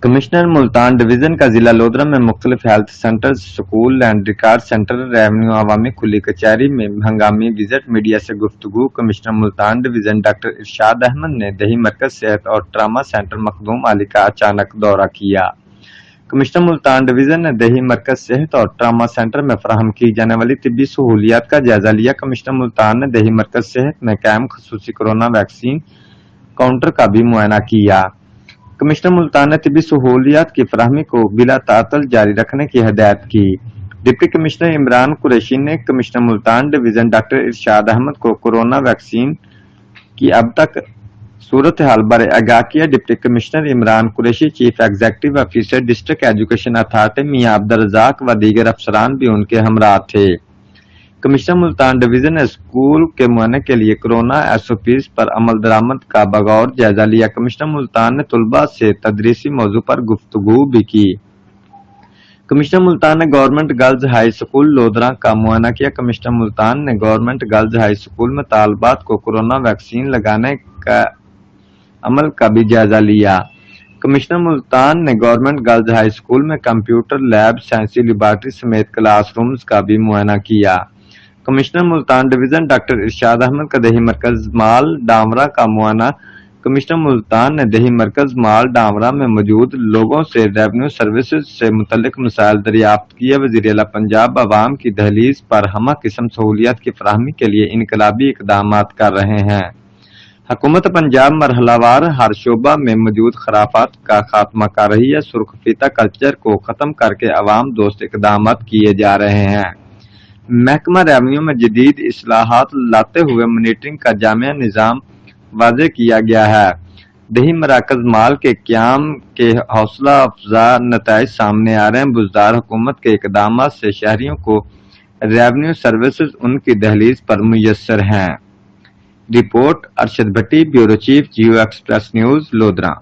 Commissioner Multan division का जिला लोधरा में मुख्तलिफ health centre, school, land record centre, revenue, अवामी खुली कचहरी में हंगामी विजिट। मीडिया से गुफ्तगू। Commissioner Multan division doctor Irshad Ahmad ने दही मरकज सेहत और ट्रामा सेंटर मखदूम अली का अचानक दौरा किया। कमिश्नर मुल्तान डिवीजन ने दही मरकज सेहत और ट्रामा सेंटर में फराहम की जाने वाली तिब्बी सहूलियात का जायजा लिया। कमिश्नर मुल्तान ने दही मरकज सेहत में कायम खसूसी कोरोना वैक्सीन काउंटर का भी मुआयना किया। कमिश्नर मुल्तान ने तिब्बी सहूलियात की फराहमी को बिला तातल जारी रखने की हिदायत की। डिप्टी कमिश्नर इमरान कुरैशी ने commissioner Multan division doctor Irshad Ahmad को कोरोना वैक्सीन की अब तक सूरत हाल बारे आगाह किया। Deputy commissioner Imran Qureshi, chief executive officer district education authority Mian Abdul Razzaq व दीगर अफसरान भी उनके हमरा थे। कमिश्नर मुल्तान डिवीजन ने स्कूल के मुआयने के लिए कोरोना SOPs पर अमल दरामद का बगौर जायजा लिया। कमिश्नर मुल्तान ने तुलबा से तदरीसी मौजू पर गुफ्तगू भी की। कमिश्नर मुल्तान ने government girls high school Lodhran का मुआयना किया। कमिश्नर मुल्तान ने गवर्नमेंट गर्ल्स हाई स्कूल में तालबात को कोरोना वैक्सीन लगाने का अमल का भी जायजा लिया। कमिश्नर मुल्तान ने गवर्नमेंट गर्ल्स हाई स्कूल में कंप्यूटर लैब, साइंसी लेबॉरेटरी समेत क्लासरूम्स का भी मुआयना किया। Commissioner Multan division doctor Irshad Ahmad का दही मरकज माल डामरा का मुआयना। कमिश्नर मुल्तान ने दही मरकज माल डामरा में मौजूद लोगों से रेवेन्यू सर्विसेज से मुतल्लिक मसाइल दरियाफ्त किए। वज़ीर-ए-आला पंजाब अवाम की दहलीज पर हमा किस्म सहूलियात की फराहमी के लिए इनकलाबी इकदाम कर रहे हैं। हुकूमत पंजाब मरहलावार हर शोबा में मौजूद खराफात का खात्मा कर रही है। सुर्खफीता कल्चर को खत्म करके अवाम दोस्त इकदाम किए जा रहे हैं। महकमा रेवेन्यू में जदीद इस्लाहात लाते हुए मॉनिटरिंग का जामिया निज़ाम वाज़े किया गया है। दही मराकज माल के क़याम के हौसला अफजा नताइज सामने आ रहे हैं। बुज़दार हुकूमत के इक़दाम से शहरियों को रेवेन्यू सर्विसेज उनकी दहलीज पर मुयस्सर हैं। रिपोर्ट अरशद भट्टी, ब्यूरो चीफ, जियो एक्सप्रेस न्यूज़, लोधरा।